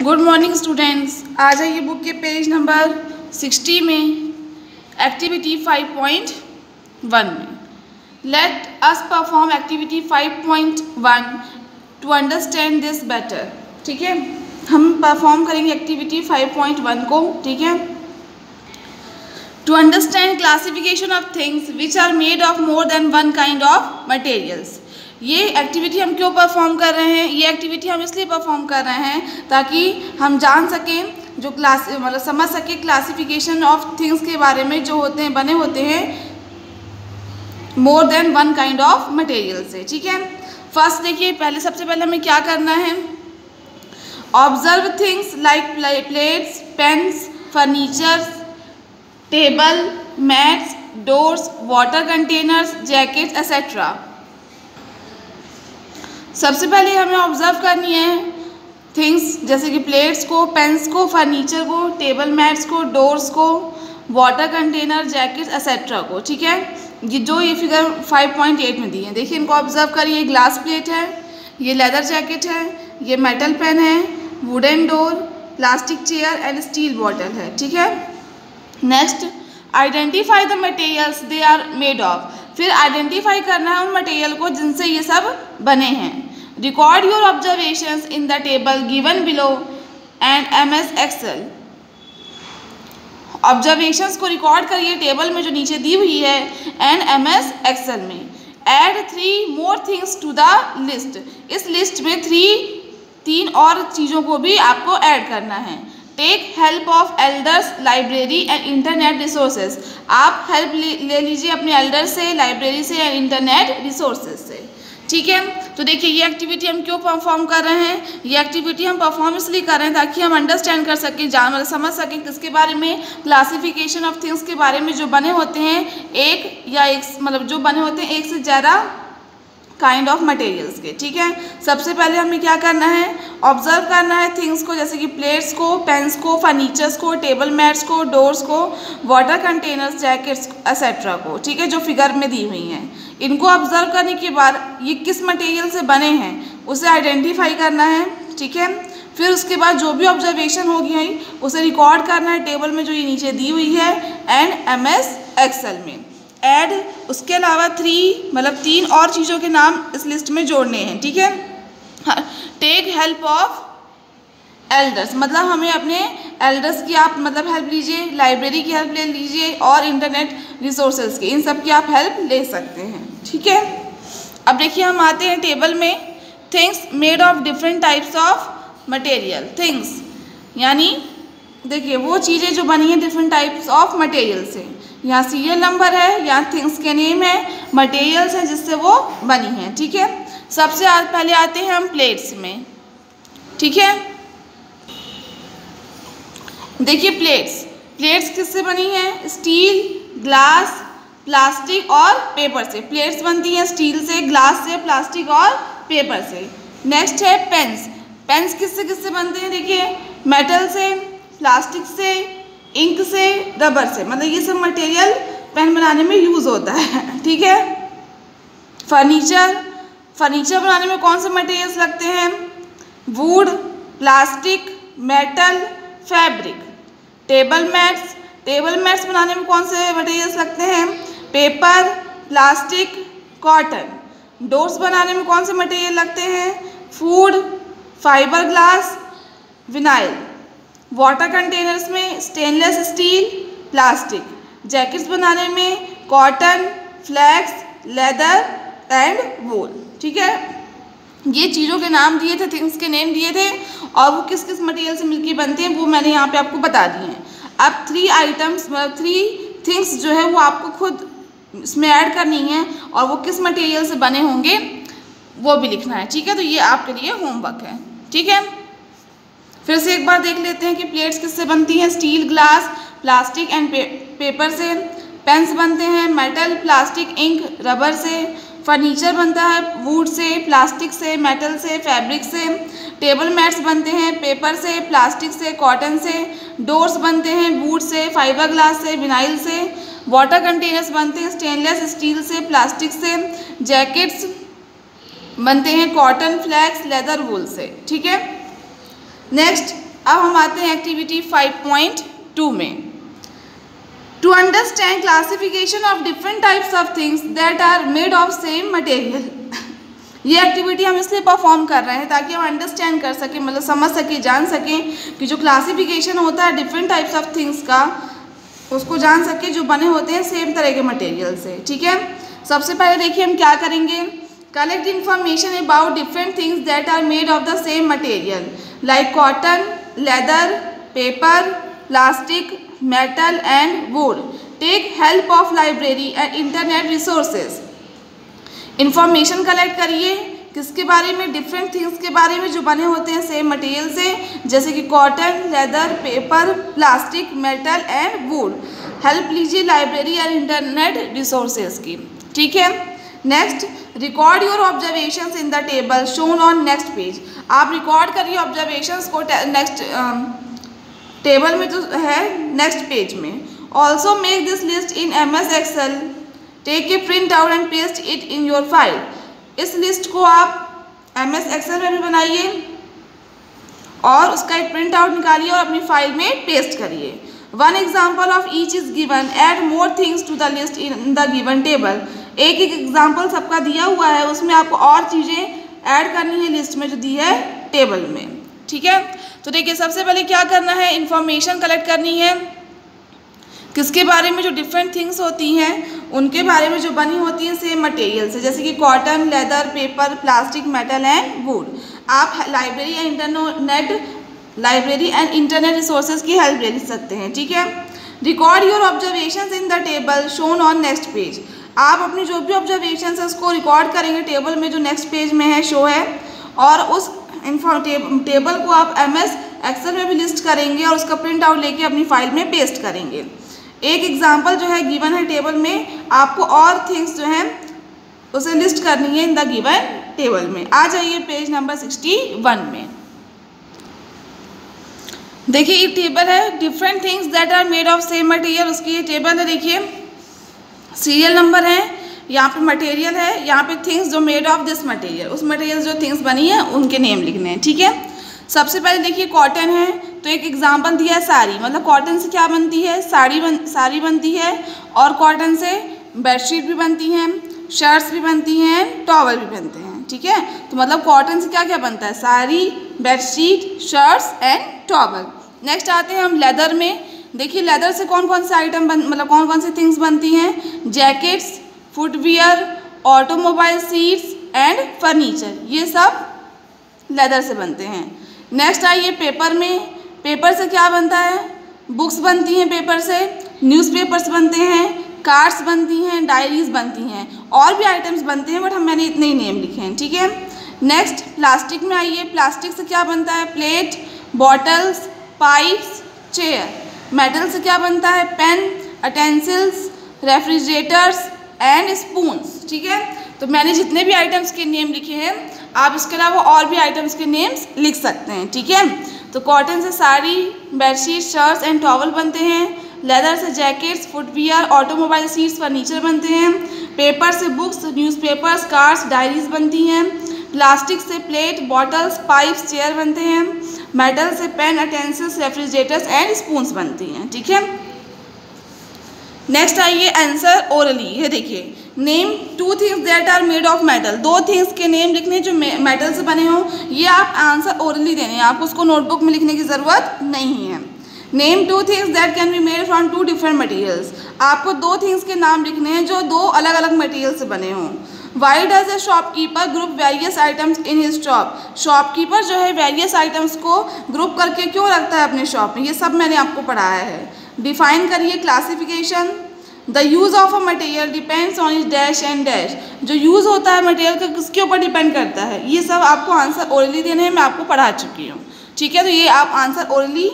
Good morning students. आ जाइए book के page number 60 में एक्टिविटी 5.1 में। Let us perform activity 5.1 to understand this better. ठीक है, हम परफॉर्म करेंगे एक्टिविटी 5.1 को। ठीक है, to understand classification of things which are made of more than one kind of materials. ये एक्टिविटी हम क्यों परफॉर्म कर रहे हैं? ये एक्टिविटी हम इसलिए परफॉर्म कर रहे हैं ताकि हम जान सकें, जो मतलब समझ सकें क्लासिफिकेशन ऑफ थिंग्स के बारे में, जो होते हैं बने होते हैं मोर than one kind of material से। ठीक है, फर्स्ट देखिए, सबसे पहले हमें क्या करना है। Observe things like plates, pens, furnitures, table, mats, doors, water containers, jackets etcetera. सबसे पहले हमें ऑब्जर्व करनी है थिंग्स, जैसे कि प्लेट्स को, पेन्स को, फर्नीचर को, टेबल मैट्स को, डोर्स को, वाटर कंटेनर, जैकेट्स एक्सेट्रा को। ठीक है, ये फिगर 5.8 में दी है। देखिए, इनको ऑब्जर्व करिए। ग्लास प्लेट है, ये लेदर जैकेट है, ये मेटल पेन है, wooden door, plastic chair and steel bottle है। ठीक है, next identify the materials they are made of. फिर आइडेंटिफाई करना है उन मटेरियल को जिनसे ये सब बने हैं। Record your observations in the table given below and MS Excel। Observations को रिकॉर्ड करिए टेबल में जो नीचे दी हुई है एंड MS Excel में। Add 3 more things to the list. इस लिस्ट में 3 और चीज़ों को भी आपको ऐड करना है। Take help of elders, library and internet resources. आप हेल्प ले लीजिए अपने एल्डर से, लाइब्रेरी से या इंटरनेट रिसोर्सेज से। ठीक है, तो देखिए ये एक्टिविटी हम क्यों परफॉर्म कर रहे हैं? ये एक्टिविटी हम परफॉर्म इसलिए कर रहे हैं ताकि हम अंडरस्टैंड कर सकें, समझ सकें किसके बारे में, क्लासिफिकेशन ऑफ थिंग्स के बारे में, जो बने होते हैं जो बने होते हैं एक से ज़्यादा काइंड ऑफ मटेरियल्स के। ठीक है, सबसे पहले हमें क्या करना है? ऑब्जर्व करना है थिंग्स को, जैसे कि प्लेट्स को, पेन्स को, फर्नीचर्स को, टेबल मैट्स को, डोर्स को, वाटर कंटेनर्स, जैकेट्स एक्सेट्रा को। ठीक है, जो फिगर में दी हुई हैं, इनको ऑब्जर्व करने के बाद ये किस मटेरियल से बने हैं उसे आइडेंटिफाई करना है। ठीक है, फिर उसके बाद जो भी ऑब्जर्वेशन होगी उसे रिकॉर्ड करना है टेबल में जो ये नीचे दी हुई है एंड MS Excel में। ऐड, उसके अलावा 3 और चीज़ों के नाम इस लिस्ट में जोड़ने हैं। ठीक है, टेक हेल्प ऑफ एल्डर्स, मतलब हमें अपने एल्डर्स की आप हेल्प लीजिए, लाइब्रेरी की हेल्प ले लीजिए और इंटरनेट रिसोर्सेज की, इन सब की आप हेल्प ले सकते हैं। ठीक है, अब देखिए हम आते हैं टेबल में। Things made of different types of material. Things यानी देखिए वो चीज़ें जो बनी हैं डिफरेंट टाइप्स ऑफ मटेरियल से। यहाँ सीरियल नंबर है, यहाँ थिंग्स के नेम है, मटेरियल्स हैं जिससे वो बनी हैं। ठीक है, सबसे पहले आते हैं हम प्लेट्स में। ठीक है, देखिए प्लेट्स किससे बनी हैं? स्टील, ग्लास, प्लास्टिक और पेपर से। प्लेट्स बनती हैं स्टील से, ग्लास से, प्लास्टिक और पेपर से। नेक्स्ट है पेन्स किससे बनते हैं? देखिए मेटल से, प्लास्टिक से, इंक से, रबर से, मतलब ये सब मटेरियल पेन बनाने में यूज़ होता है। ठीक है, फर्नीचर बनाने में कौन से मटेरियल्स लगते हैं? Would, plastic, metal, fabric. Table mats बनाने में कौन से मटेरियल्स लगते हैं? Paper, plastic, cotton. डोर्स बनाने में कौन से मटेरियल लगते हैं? Food, fibre glass, vinyl. Water containers में स्टेनलेस स्टील, प्लास्टिक। जैकेट्स बनाने में cotton, flax, leather and wool. ठीक है, ये चीज़ों के नाम दिए थे, थिंग्स के नेम दिए थे और वो किस किस मटेरियल से मिलकर बनते हैं वो मैंने यहाँ पे आपको बता दिए हैं। अब 3 थिंग्स जो है वो आपको खुद इसमें ऐड करनी है और वो किस मटेरियल से बने होंगे वो भी लिखना है। ठीक है, तो ये आपके लिए होमवर्क है। ठीक है, फिर से एक बार देख लेते हैं कि प्लेट्स किससे बनती हैं? Steel, glass, plastic and paper से। पेन्स बनते हैं मेटल, प्लास्टिक, इंक, रबर से। फर्नीचर बनता है वुड से, प्लास्टिक से, मेटल से, फैब्रिक से। टेबल मैट्स बनते हैं पेपर से, प्लास्टिक से, कॉटन से। डोर्स बनते हैं वुड से, फाइबर ग्लास से, विनाइल से। वाटर कंटेनर्स बनते हैं स्टेनलेस स्टील से, प्लास्टिक से। जैकेट्स बनते हैं कॉटन, फ्लैक्स, लेदर, वूल से। ठीक है, नेक्स्ट अब हम आते हैं एक्टिविटी 5.2 में। To understand classification of different types of things that are made of same material. ये एक्टिविटी हम इसलिए परफॉर्म कर रहे हैं ताकि हम अंडरस्टैंड कर सकें, मतलब समझ सकें, जान सकें कि जो क्लासिफिकेशन होता है डिफरेंट टाइप्स ऑफ थिंग्स का, उसको जान सकें जो बने होते हैं सेम तरह के मटेरियल से। ठीक है, सबसे पहले देखिए हम क्या करेंगे। Collect information about different things that are made of the same material like cotton, leather, paper, plastic, metal and wood. Take help of library and internet resources. Information collect करिए किसके बारे में, डिफरेंट थिंग्स के बारे में जो बने होते हैं सेम मटेरियल से, जैसे कि cotton, leather, paper, plastic, metal and wood. Help लीजिए लाइब्रेरी और इंटरनेट रिसोर्सेज की। ठीक है, next record your observations in the table shown on next page. आप रिकॉर्ड करिए ऑब्जर्वेशंस को नेक्स्ट टेबल में जो है नेक्स्ट पेज में। Also make this list in MS Excel। Take a print out and paste it in your file. इस list को आप MS Excel में भी बनाइए और उसका एक प्रिंट आउट निकालिए और अपनी फाइल में पेस्ट करिए। One example of each is given. Add more things to the list in the given table. एक एक एग्जाम्पल सबका दिया हुआ है, उसमें आपको और चीज़ें ऐड करनी है लिस्ट में जो दी है टेबल में। ठीक है, तो देखिए सबसे पहले क्या करना है, इंफॉर्मेशन कलेक्ट करनी है किसके बारे में, जो डिफरेंट थिंग्स होती हैं उनके बारे में जो बनी होती हैं सेम मटेरियल से, जैसे कि cotton, leather, paper, plastic, metal and would. आप लाइब्रेरी एंड इंटरनेट रिसोर्सेज की हेल्प ले सकते हैं। ठीक है, record your observations in the table shown on next page. आप अपनी जो भी ऑब्जर्वेशंस है उसको रिकॉर्ड करेंगे टेबल में जो नेक्स्ट पेज में है, शो है, और उस टेबल को आप MS Excel में भी लिस्ट करेंगे और उसका प्रिंट आउट लेके अपनी फाइल में पेस्ट करेंगे। एक एग्जाम्पल जो है गिवन है टेबल में, आपको और थिंग्स जो हैं उसे लिस्ट करनी है इन द गिवन टेबल में। आ जाइए पेज नंबर 61 में। देखिए ये टेबल है different things that are made of same material, उसकी ये टेबल है। देखिए सीरियल नंबर है, यहाँ पे मटेरियल है, यहाँ पे थिंग्स जो मेड ऑफ दिस मटेरियल, उस मटेरियल जो थिंग्स बनी है उनके नेम लिखने हैं। ठीक है, सबसे पहले देखिए कॉटन है तो एक एग्जांपल दिया है साड़ी, मतलब कॉटन से क्या बनती है, साड़ी बनती है, और कॉटन से बेडशीट भी बनती हैं, शर्ट्स भी बनती हैं, टॉवल भी बनते हैं। ठीक है, तो मतलब कॉटन से क्या क्या बनता है, sari, bedsheet, shirts and towel. Next आते हैं हम लेदर में। देखिए लेदर से कौन कौन से आइटम मतलब कौन कौन सी थिंग्स बनती हैं, jackets, footwear, automobile seats and furniture, ये सब लेदर से बनते हैं। नेक्स्ट आइए पेपर में। पेपर से क्या बनता है, बुक्स बनती हैं पेपर से, न्यूज़पेपर्स बनते हैं, कार्ड्स बनती हैं, डायरीज बनती हैं, और भी आइटम्स बनते हैं बट मैंने इतने ही नेम लिखे हैं। ठीक है, नेक्स्ट प्लास्टिक में आइए। प्लास्टिक से क्या बनता है, plate, bottles, pipes, chair. Metal से क्या बनता है, pen, utensils, refrigerators and spoons. ठीक है, तो मैंने जितने भी आइटम्स के नेम लिखे हैं आप इसके अलावा और भी आइटम्स के नेम्स लिख सकते हैं। ठीक है, तो कॉटन से sari, bedsheet, shirts and towel बनते हैं, लेदर से jackets, footwear, automobile seats, furniture बनते हैं, पेपर से बुक्स, न्यूज़पेपर्स, कार्ड्स, डायरीज बनती हैं, प्लास्टिक से प्लेट, बॉटल्स, पाइप्स, चेयर बनते हैं, मेटल से pen, utensils, refrigerators and spoons बनती हैं। ठीक है, नेक्स्ट आइए आंसर ओरली। ये देखिए name 2 things that are made of metal. 2 things के नेम लिखने जो मेटल से बने हों, ये आप आंसर ओरली देने हैं, आपको उसको नोटबुक में लिखने की ज़रूरत नहीं है। Name 2 things that can be made from 2 different materials. आपको 2 थिंग्स के नाम लिखने हैं जो 2 अलग अलग मटेरियल से बने हों। Why does a shopkeeper group various items in his shop. Shopkeeper जो है वेरियस आइटम्स को ग्रुप करके क्यों रखता है अपने शॉप में, ये सब मैंने आपको पढ़ाया है। डिफाइन करिए classification. The use of a material depends on is dash and dash. जो यूज़ होता है मटेरियल का किसके ऊपर डिपेंड करता है, ये सब आपको आंसर ओरली देने हैं, मैं आपको पढ़ा चुकी हूँ। ठीक है, तो ये आप आंसर ओरली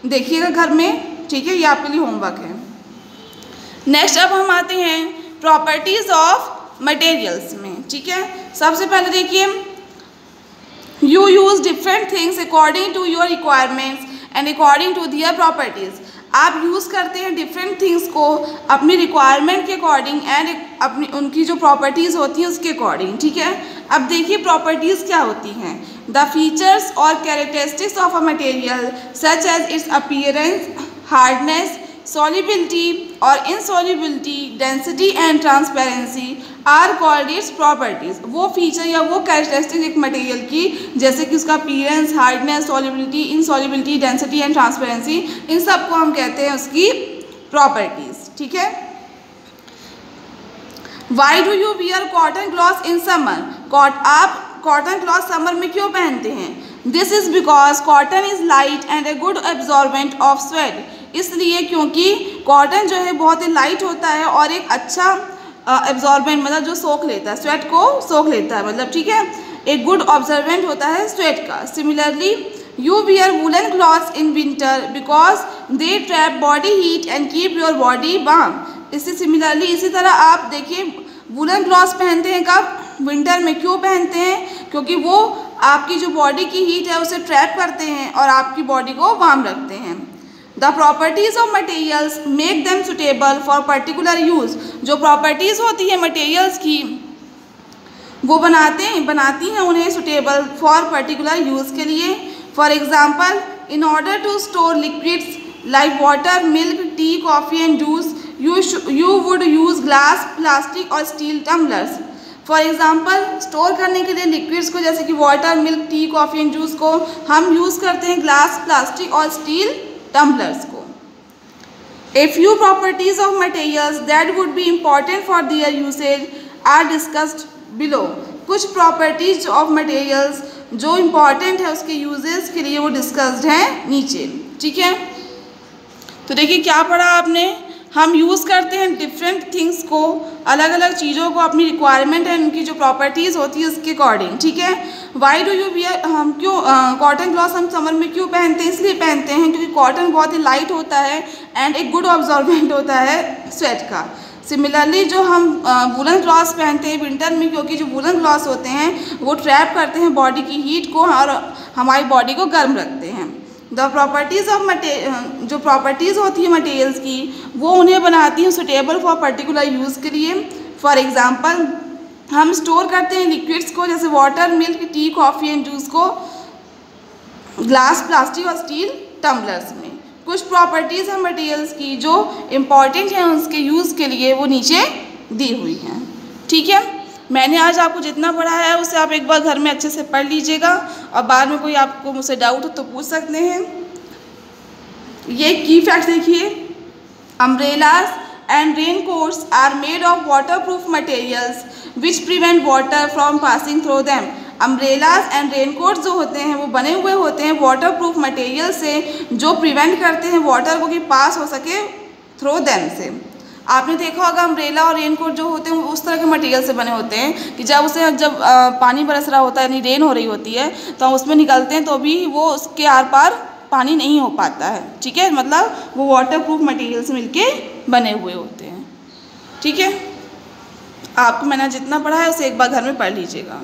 देखिएगा घर में। ठीक है, ये आपके लिए होमवर्क है। नेक्स्ट अब हम आते हैं प्रॉपर्टीज़ ऑफ मटेरियल्स में। ठीक है, सबसे पहले देखिए you use different things according to your requirements and according to their properties. आप यूज़ करते हैं डिफरेंट थिंग्स को अपनी रिक्वायरमेंट के अकॉर्डिंग एंड अपनी उनकी जो प्रॉपर्टीज़ होती हैं उसके अकॉर्डिंग। ठीक है, अब देखिए प्रॉपर्टीज़ क्या होती हैं। द फीचर्स और characteristics of a material such as its appearance, hardness, solubility or insolubility, density and transparency are called its properties। वो फीचर या वो कैरेक्टरिस्टिक एक मटेरियल की, जैसे कि उसका appearance, hardness, solubility, insolubility, density and transparency, इन सब को हम कहते हैं उसकी प्रॉपर्टीज। ठीक है। Why do you wear cotton cloth in summer? आप कॉटन क्लॉथ समर में क्यों पहनते हैं? This is because cotton is light and a good absorbent of sweat. इसलिए क्योंकि कॉटन जो है बहुत ही लाइट होता है और एक अच्छा एब्जॉर्बेंट, मतलब जो सोख लेता है, स्वेट को सोख लेता है, मतलब ठीक है, एक गुड ऑब्जर्वेंट होता है स्वेट का। Similarly you wear woollen clothes in winter because they trap body heat and keep your body warm. इससे सिमिलरली इसी तरह आप देखिए वुलन क्लॉथ्स पहनते हैं कब? विंटर में। क्यों पहनते हैं? क्योंकि वो आपकी जो बॉडी की हीट है उसे ट्रैप करते हैं और आपकी बॉडी को वार्म रखते हैं। The properties of materials make them suitable for particular use. जो प्रॉपर्टीज़ होती है मटेरियल्स की वो बनाती हैं उन्हें सुटेबल फॉर पर्टिकुलर यूज़ के लिए। For example, in order to store liquids like water, milk, tea, coffee and juice you would use glass, plastic और steel tumblers. For example, store करने के लिए लिक्विड्स को जैसे कि water, milk, tea, coffee and juice को हम use करते हैं ग्लास, प्लास्टिक और स्टील टम्बलर्स को। A few properties of materials that would be important for their usage are discussed below. कुछ प्रॉपर्टीज ऑफ मटेरियल्स जो इम्पॉर्टेंट है उसके यूजेस के लिए वो डिस्कस्ड हैं नीचे। ठीक है। तो देखिए क्या पढ़ा आपने? हम यूज़ करते हैं डिफरेंट थिंग्स को, अलग अलग चीज़ों को अपनी रिक्वायरमेंट है उनकी जो प्रॉपर्टीज़ होती है उसके अकॉर्डिंग। ठीक है। वाई डू यू वियर, हम क्यों कॉटन क्लॉथ हम समर में क्यों पहनते हैं? इसलिए पहनते हैं क्योंकि कॉटन बहुत ही लाइट होता है एंड एक गुड ऑब्जॉर्बेंट होता है स्वेट का। सिमिलरली जो हम वुलन क्लॉथ्स पहनते हैं विंटर में, क्योंकि जो वुलन क्लॉथ्स होते हैं वो ट्रैप करते हैं बॉडी की हीट को और हमारी बॉडी को गर्म रखते हैं। द प्रॉपर्टीज़ ऑफ जो प्रॉपर्टीज़ होती है मटेरियल्स की वो उन्हें बनाती हैं सुटेबल फॉर पर्टिकुलर यूज़ के लिए। फॉर एग्जांपल, हम स्टोर करते हैं लिक्विड्स को जैसे water, milk, tea, coffee and juice को ग्लास, प्लास्टिक और स्टील टम्बलर्स में। कुछ प्रॉपर्टीज़ हैं मटेरियल्स की जो इम्पॉर्टेंट हैं उसके यूज़ के लिए वो नीचे दी हुई हैं। ठीक है। मैंने आज आपको जितना पढ़ा है उसे आप एक बार घर में अच्छे से पढ़ लीजिएगा और बाद में कोई आपको मुझसे डाउट हो तो पूछ सकते हैं। ये की फैक्ट देखिए, umbrellas and raincoats are made of waterproof materials which prevent water from passing through them. Umbrellas and raincoats जो होते हैं वो बने हुए होते हैं वाटरप्रूफ मटेरियल से जो प्रिवेंट करते हैं वाटर को कि पास हो सके थ्रू देम से। आपने देखा होगा अम्ब्रेला और रेनकोट जो होते हैं वो उस तरह के मटेरियल से बने होते हैं कि जब पानी बरस रहा होता है यानी रेन हो रही होती है तो हम उसमें निकलते हैं तो भी वो उसके आर पार पानी नहीं हो पाता है। ठीक है। मतलब वो वाटरप्रूफ मटेरियल से मिलके बने हुए होते हैं। ठीक है। आपको मैंने जितना पढ़ा है उसे एक बार घर में पढ़ लीजिएगा।